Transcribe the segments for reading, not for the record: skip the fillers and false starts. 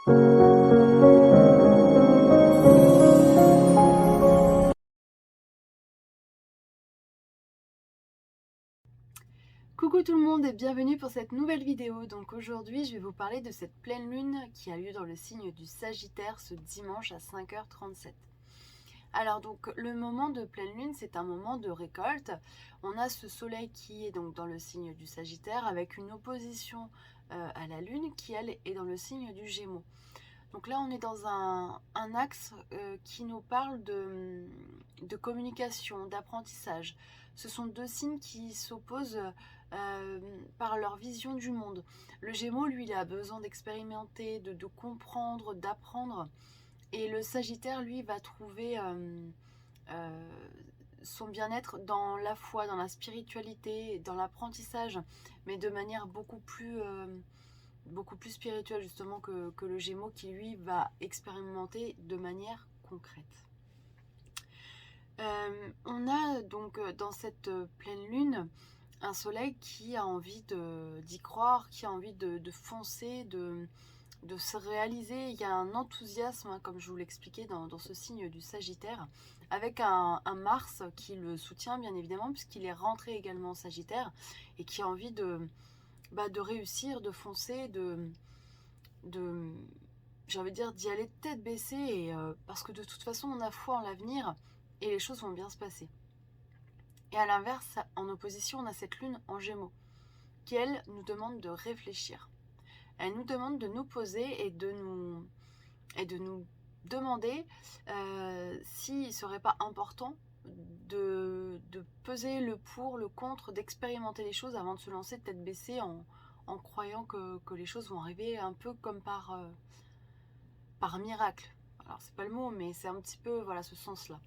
Coucou tout le monde et bienvenue pour cette nouvelle vidéo. Donc aujourd'hui je vais vous parler de cette pleine lune qui a lieu dans le signe du Sagittaire ce dimanche à 5h37. Alors donc le moment de pleine lune, c'est un moment de récolte. On a ce soleil qui est donc dans le signe du Sagittaire avec une opposition à la lune qui elle est dans le signe du Gémeaux. Donc là on est dans un axe qui nous parle de communication, d'apprentissage. Ce sont deux signes qui s'opposent par leur vision du monde. Le Gémeaux, lui, il a besoin d'expérimenter, de comprendre, d'apprendre. Et le Sagittaire, lui, va trouver euh, son bien-être dans la foi, dans la spiritualité, dans l'apprentissage, mais de manière beaucoup plus spirituelle justement que le Gémeaux qui, lui, va expérimenter de manière concrète. On a donc dans cette pleine lune un soleil qui a envie d'y croire, qui a envie de foncer, de se réaliser. Il y a un enthousiasme, hein, comme je vous l'expliquais dans ce signe du Sagittaire, avec un Mars qui le soutient bien évidemment, puisqu'il est rentré également en Sagittaire, et qui a envie de réussir, de foncer, de j'ai envie de dire d'y aller tête baissée, parce que de toute façon on a foi en l'avenir, et les choses vont bien se passer. Et à l'inverse, en opposition, on a cette lune en Gémeaux, qui elle nous demande de réfléchir. Elle nous demande de nous poser et de nous demander s'il ne serait pas important de peser le pour, le contre, d'expérimenter les choses avant de se lancer tête baissée en croyant que les choses vont arriver un peu comme par miracle. Alors c'est pas le mot, mais c'est un petit peu voilà ce sens-là.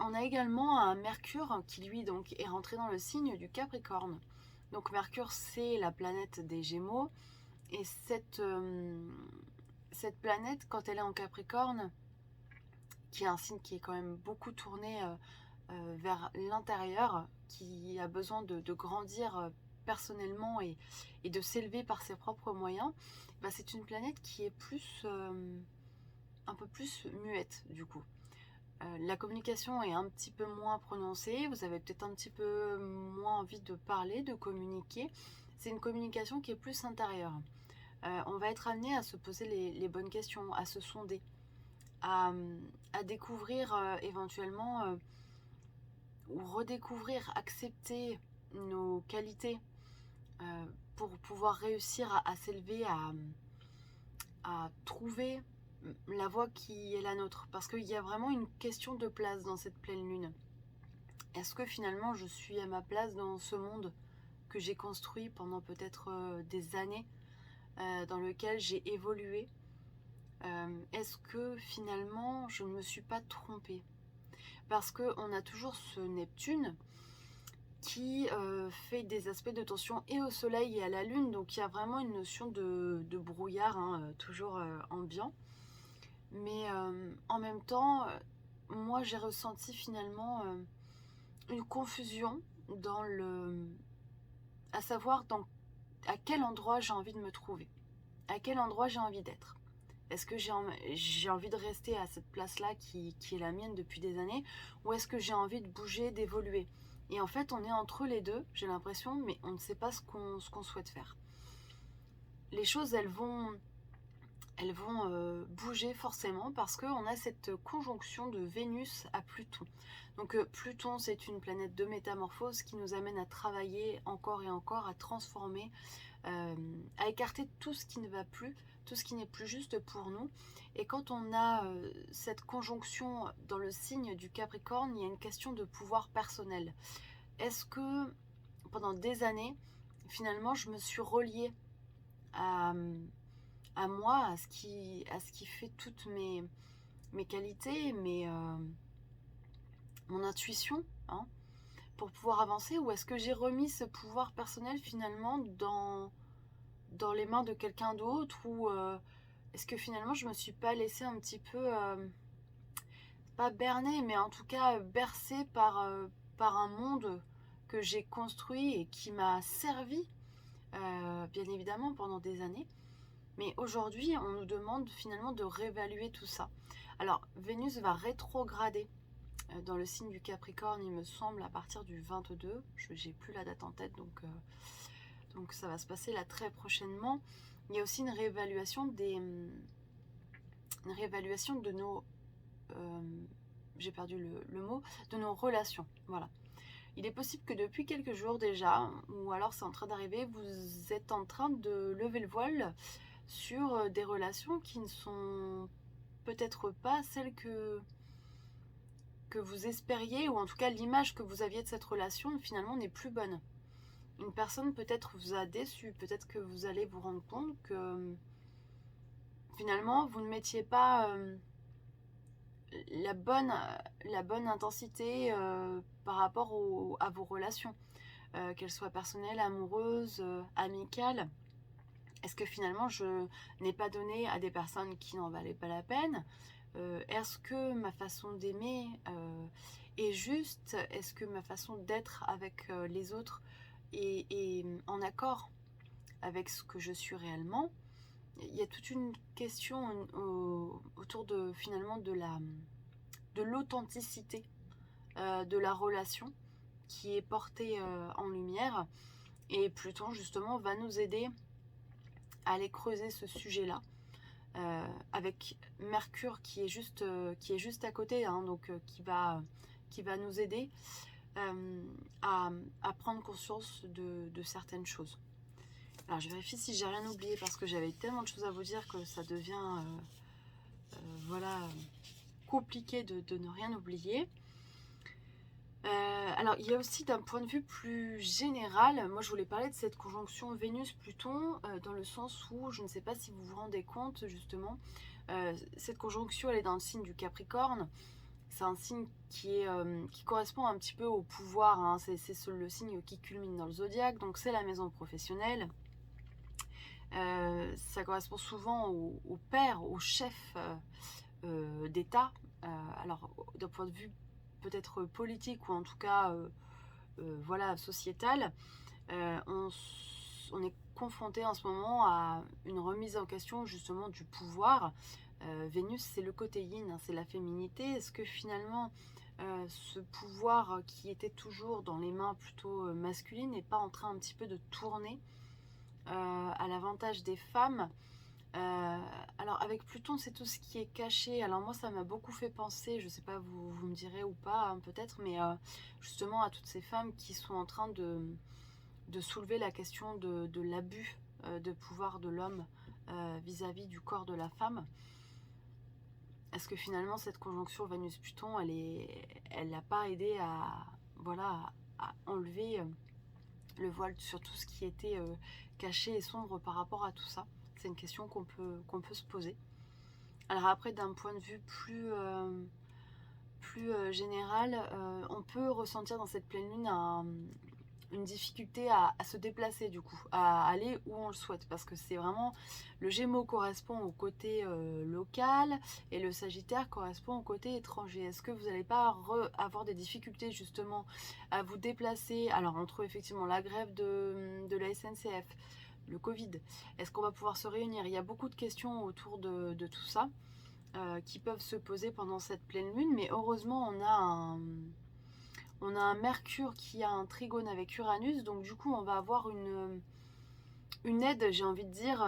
On a également un Mercure qui lui donc est rentré dans le signe du Capricorne. Donc Mercure c'est la planète des Gémeaux, et cette planète quand elle est en Capricorne, qui est un signe qui est quand même beaucoup tourné vers l'intérieur, qui a besoin de grandir personnellement et de s'élever par ses propres moyens, bah c'est une planète qui est un peu plus muette du coup. La communication est un petit peu moins prononcée, vous avez peut-être un petit peu moins envie de parler, de communiquer. C'est une communication qui est plus intérieure. On va être amené à se poser les bonnes questions, à se sonder, à, à découvrir éventuellement ou redécouvrir, accepter nos qualités pour pouvoir réussir à s'élever, à trouver la voie qui est la nôtre. Parce qu'il y a vraiment une question de place dans cette pleine lune. Est-ce que finalement je suis à ma place dans ce monde que j'ai construit pendant peut-être des années, dans lequel j'ai évolué? Est-ce que finalement je ne me suis pas trompée? Parce qu'on a toujours ce Neptune qui fait des aspects de tension et au soleil et à la lune, donc il y a vraiment une notion de brouillard, hein, toujours ambiant. Mais en même temps, moi j'ai ressenti finalement une confusion dans à savoir à quel endroit j'ai envie de me trouver, à quel endroit j'ai envie d'être. Est-ce que j'ai envie de rester à cette place-là qui est la mienne depuis des années, ou est-ce que j'ai envie de bouger, d'évoluer? Et en fait, on est entre les deux, j'ai l'impression, mais on ne sait pas ce qu'on souhaite faire. Les choses, elles vont bouger forcément parce qu'on a cette conjonction de Vénus à Pluton. Donc Pluton, c'est une planète de métamorphose qui nous amène à travailler encore et encore, à transformer, à écarter tout ce qui ne va plus, tout ce qui n'est plus juste pour nous. Et quand on a cette conjonction dans le signe du Capricorne, il y a une question de pouvoir personnel. Est-ce que pendant des années, finalement, je me suis reliée à, à moi, à ce qui fait toutes mes qualités, mon intuition, hein, pour pouvoir avancer, ou est-ce que j'ai remis ce pouvoir personnel finalement dans les mains de quelqu'un d'autre, ou est-ce que finalement je me suis pas laissée un petit peu, pas bernée, mais en tout cas bercée par un monde que j'ai construit et qui m'a servi, bien évidemment, pendant des années, Mais aujourd'hui, on nous demande finalement de réévaluer tout ça. Alors, Vénus va rétrograder dans le signe du Capricorne, il me semble, à partir du 22. J'ai plus la date en tête, donc ça va se passer là très prochainement. Il y a aussi une réévaluation de nos... j'ai perdu le mot, de nos relations. Voilà. Il est possible que depuis quelques jours déjà, ou alors c'est en train d'arriver, vous êtes en train de lever le voile sur des relations qui ne sont peut-être pas celles que vous espériez, ou en tout cas l'image que vous aviez de cette relation finalement n'est plus bonne. Une personne peut-être vous a déçu, peut-être que vous allez vous rendre compte que finalement vous ne mettiez pas la bonne intensité par rapport à vos relations, qu'elles soient personnelles, amoureuses, amicales. Est-ce que finalement je n'ai pas donné à des personnes qui n'en valaient pas la peine? Est-ce que ma façon d'aimer est juste? Est-ce que ma façon d'être avec les autres est en accord avec ce que je suis réellement? Il y a toute une question autour de finalement de l'authenticité de la relation qui est portée en lumière, et Pluton justement va nous aider à aller creuser ce sujet-là. Avec Mercure qui est juste à côté, hein, donc qui va nous aider à prendre conscience de certaines choses. Alors je vérifie si j'ai rien oublié, parce que j'avais tellement de choses à vous dire que ça devient voilà, compliqué de ne rien oublier. Alors il y a aussi d'un point de vue plus général, moi je voulais parler de cette conjonction Vénus-Pluton dans le sens où, je ne sais pas si vous vous rendez compte justement, cette conjonction elle est dans le signe du Capricorne. C'est un signe qui correspond un petit peu au pouvoir, hein. C'est le signe qui culmine dans le zodiaque, donc c'est la maison professionnelle. Ça correspond souvent au père, au chef d'État. Alors d'un point de vue peut-être politique, ou en tout cas voilà, sociétal, on est confronté en ce moment à une remise en question justement du pouvoir. Vénus, c'est le côté yin, hein, c'est la féminité. Est-ce que finalement ce pouvoir qui était toujours dans les mains plutôt masculines n'est pas en train un petit peu de tourner à l'avantage des femmes? Alors avec Pluton, c'est tout ce qui est caché. Alors moi, ça m'a beaucoup fait penser, je sais pas, vous me direz ou pas, hein, peut-être, mais justement à toutes ces femmes qui sont en train de soulever la question de l'abus de pouvoir de l'homme vis-à-vis du corps de la femme. Est-ce que finalement cette conjonction Vénus-Pluton, elle n'a pas aidé voilà, à enlever le voile sur tout ce qui était caché et sombre par rapport à tout ça? C'est une question qu'on peut se poser. Alors après, d'un point de vue plus général, on peut ressentir dans cette pleine lune une difficulté à se déplacer, du coup, à aller où on le souhaite, parce que c'est vraiment, le Gémeaux correspond au côté local et le Sagittaire correspond au côté étranger. Est-ce que vous n'allez pas avoir des difficultés justement à vous déplacer? Alors entre effectivement la grève de la SNCF, le Covid, est-ce qu'on va pouvoir se réunir? Il y a beaucoup de questions autour de tout ça qui peuvent se poser pendant cette pleine lune, mais heureusement on a un Mercure qui a un trigone avec Uranus, donc du coup on va avoir une aide, j'ai envie de dire,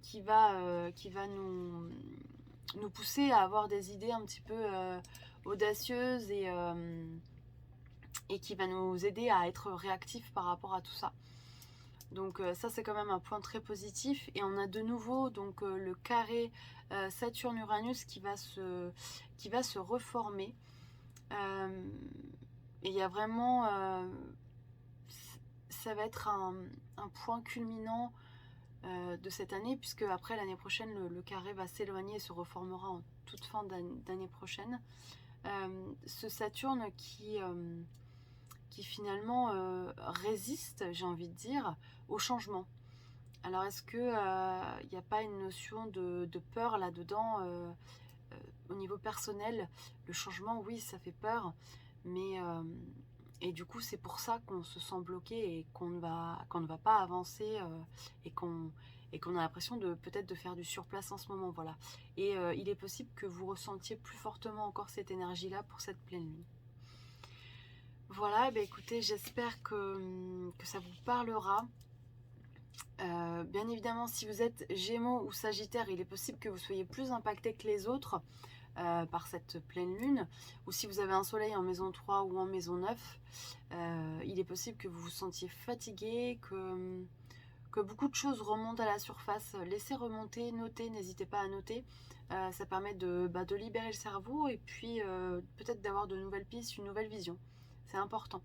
qui va nous pousser à avoir des idées un petit peu audacieuses et qui va nous aider à être réactifs par rapport à tout ça. Donc ça c'est quand même un point très positif. Et on a de nouveau donc le carré Saturne-Uranus qui va se reformer. Et il y a vraiment ça va être un point culminant de cette année, puisque après l'année prochaine le carré va s'éloigner et se reformera en toute fin d'année prochaine. Ce Saturne qui finalement résiste, j'ai envie de dire, au changement. Alors est-ce que il n'y a pas une notion de peur là-dedans au niveau personnel? Le changement, oui, ça fait peur, mais et du coup c'est pour ça qu'on se sent bloqué et qu'on ne va pas avancer et et qu'on a l'impression de peut-être de faire du surplace en ce moment, voilà. Et il est possible que vous ressentiez plus fortement encore cette énergie-là pour cette pleine lune. Voilà, écoutez, j'espère que ça vous parlera. Bien évidemment, si vous êtes Gémeaux ou Sagittaire, il est possible que vous soyez plus impacté que les autres par cette pleine lune. Ou si vous avez un soleil en maison 3 ou en maison 9, il est possible que vous vous sentiez fatigué, que beaucoup de choses remontent à la surface. Laissez remonter, notez, n'hésitez pas à noter. Ça permet de libérer le cerveau et puis peut-être d'avoir de nouvelles pistes, une nouvelle vision. C'est important.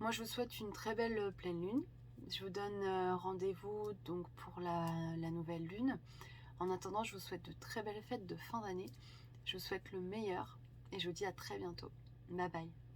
Moi, je vous souhaite une très belle pleine lune. Je vous donne rendez-vous donc pour la nouvelle lune. En attendant, je vous souhaite de très belles fêtes de fin d'année. Je vous souhaite le meilleur et je vous dis à très bientôt. Bye bye.